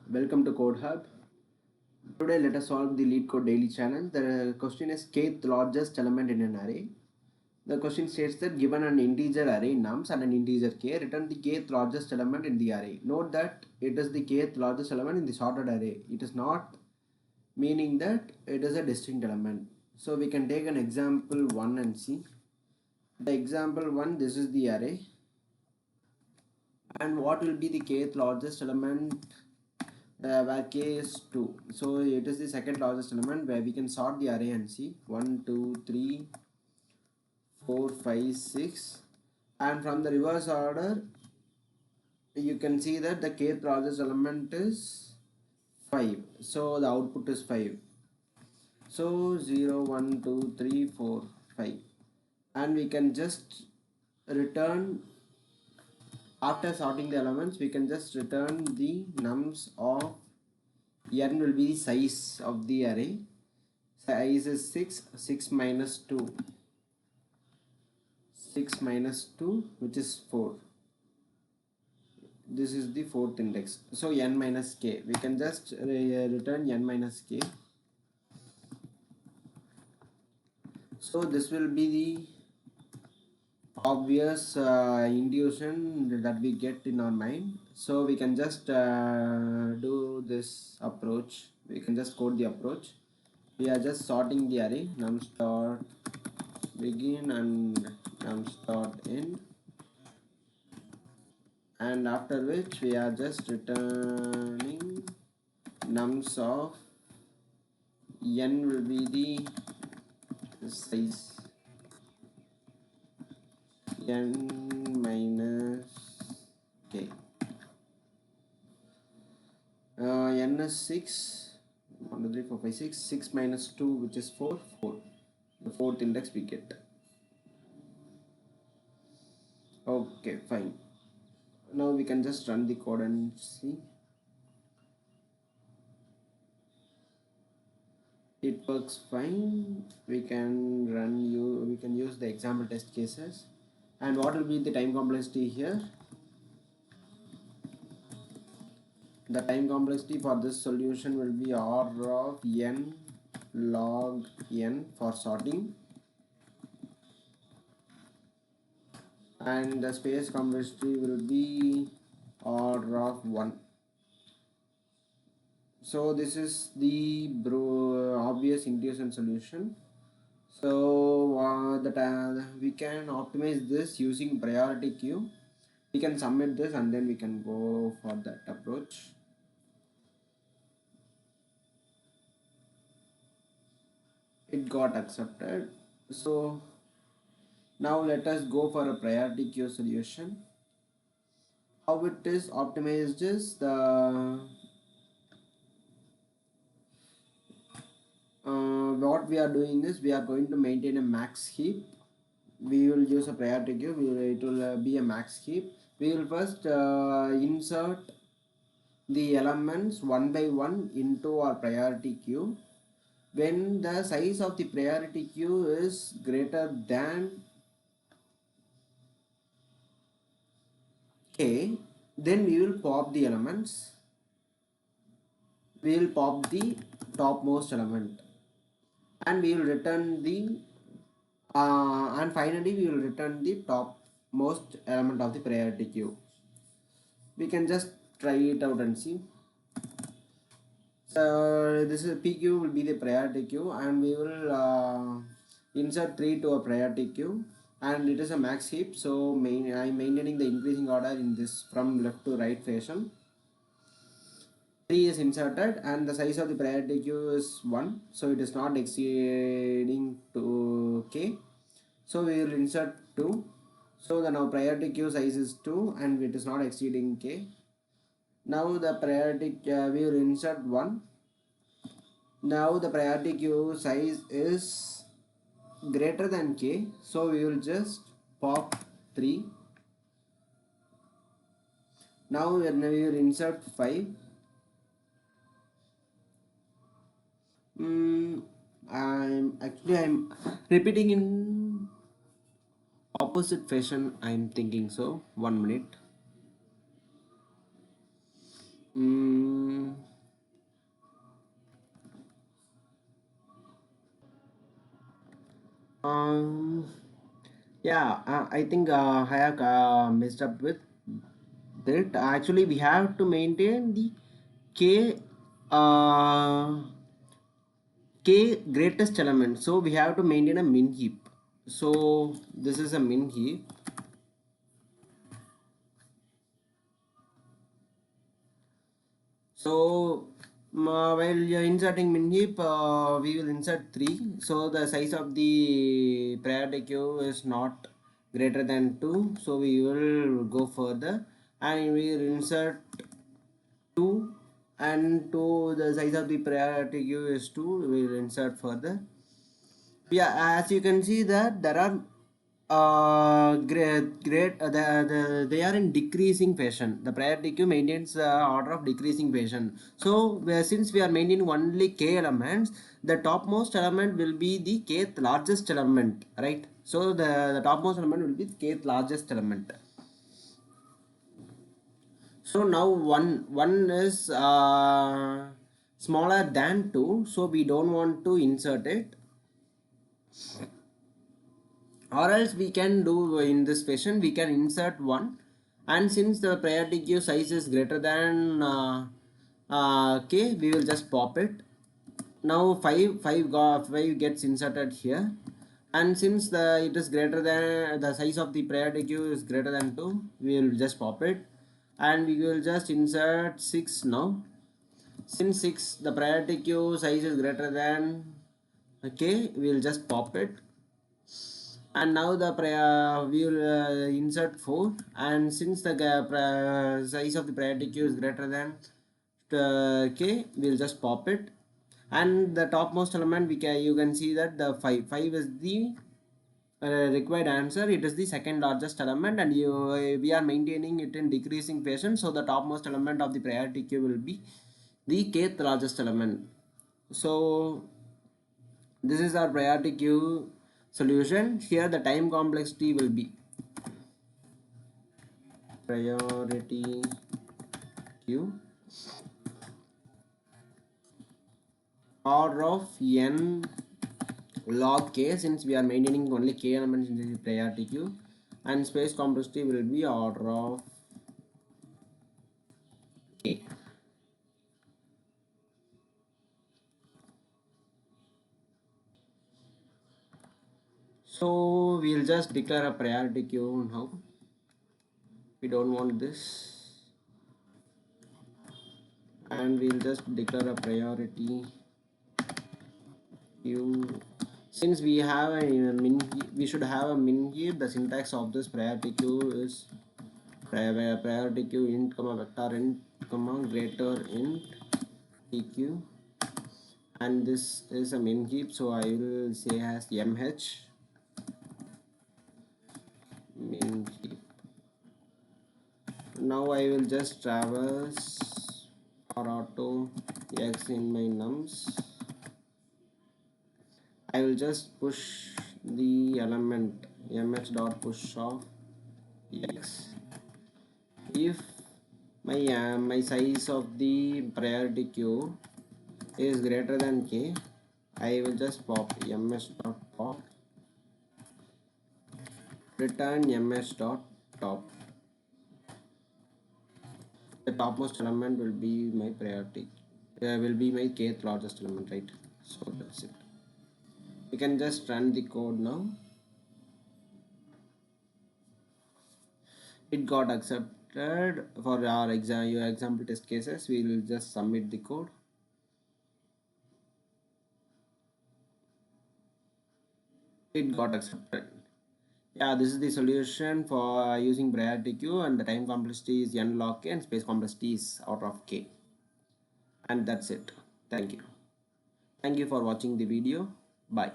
Welcome to Code Hub. Today let us solve the LeetCode daily challenge. The question is kth largest element in an array. The question states that given an integer array nums and an integer k, return the kth largest element in the array. Note that it is the kth largest element in the sorted array. It is not meaning that it is a distinct element. So we can take an example 1 and see. The example 1, this is the array. And what will be the kth largest element where k is 2. So it is the second largest element where we can sort the array and see 1, 2, 3, 4, 5, 6. And from the reverse order, you can see that the kth largest element is 5. So the output is 5. So 0, 1, 2, 3, 4, 5. And we can just return, after sorting the elements, we can just return the nums of n will be the size of the array. Size is 6. 6 minus 2. 6 minus 2, which is 4. This is the fourth index. So n minus k. We can just return n minus k. So this will be the obvious intuition that we get in our mind. So we can just do this approach. We can just code the approach. We are just sorting the array nums dot begin and nums dot end, and after which we are just returning nums of n will be the size n minus k. N is 6. 1, 2, 3, 4, 5, 6. 6 minus 2, which is 4. 4. The fourth index we get. Okay, fine. Now we can just run the code and see. It works fine. We can use the example test cases. And what will be the time complexity here? The time complexity for this solution will be R of n log n for sorting, and the space complexity will be R of 1. So this is the obvious intuition solution. So we can optimize this using priority queue. We can submit this and then we can go for that approach. It got accepted. So now let us go for a priority queue solution. How it is optimized is what we are doing is we are going to maintain a max heap. We will use a priority queue. It will be a max heap. We will first insert the elements one by one into our priority queue. When the size of the priority queue is greater than k, then we will pop the elements. We will pop the topmost element, and we will return the and finally we will return the topmost element of the priority queue. We can just try it out and see. So this is PQ will be the priority queue, and we will insert 3 to a priority queue, and it is a max heap. So I'm maintaining the increasing order in this from left to right fashion. 3 is inserted and the size of the priority queue is 1, so it is not exceeding to k. So we will insert 2. So the now priority queue size is 2 and it is not exceeding k. Now the priority we will insert 1. Now the priority queue size is greater than k, so we will just pop 3. Now we will insert 5. I'm repeating in opposite fashion. I'm thinking so. 1 minute. Yeah, I think I have messed up with that. Actually, we have to maintain the k uh, k greatest element. So we have to maintain a min heap. So this is a min heap. So while you're inserting min heap, we will insert 3. So the size of the priority queue is not greater than 2. So we will go further and we will insert 2, and to the size of the priority queue is 2. We will insert further. Yeah, as you can see that there are they are in decreasing fashion. The priority queue maintains the order of decreasing fashion. So since we are maintaining only k elements, the topmost element will be the kth largest element, right? So the topmost element will be kth largest element. So now one is smaller than 2, so we don't want to insert it, or else we can do in this fashion. We can insert 1, and since the priority queue size is greater than k, we will just pop it. Now 5 gets inserted here, and since it is greater than the size of the priority queue is greater than 2, we will just pop it, and we will just insert 6 now. Since 6 the priority queue size is greater than k, we will just pop it, and now the we will insert 4, and since the size of the priority queue is greater than k, we will just pop it, and the topmost element you can see that the 5 is the required answer. It is the second largest element, and we are maintaining it in decreasing fashion, so the topmost element of the priority queue will be the kth largest element. So this is our priority queue solution. Here the time complexity will be priority queue order of n log k, since we are maintaining only k elements in the priority queue, and space complexity will be order of k. So we'll just declare a priority queue now. We don't want this, and we'll just declare a priority queue. Since we have a min heap, we should have a min heap. The syntax of this priority queue is priority queue int comma vector int comma greater int tq, and this is a min heap, so I will say as mh min heap. Now I will just traverse for auto x in my nums. I will just push the element mh dot push of x. If my size of the priority queue is greater than k, I will just pop ms dot pop return ms dot top. The topmost element will be my priority, will be my kth largest element, right? So that's it. We can just run the code now. It got accepted. For our your example test cases, we will just submit the code. It got accepted. Yeah, this is the solution for using priority queue, and the time complexity is n log k and space complexity is out of k. And that's it. Thank you. Thank you for watching the video. Bye.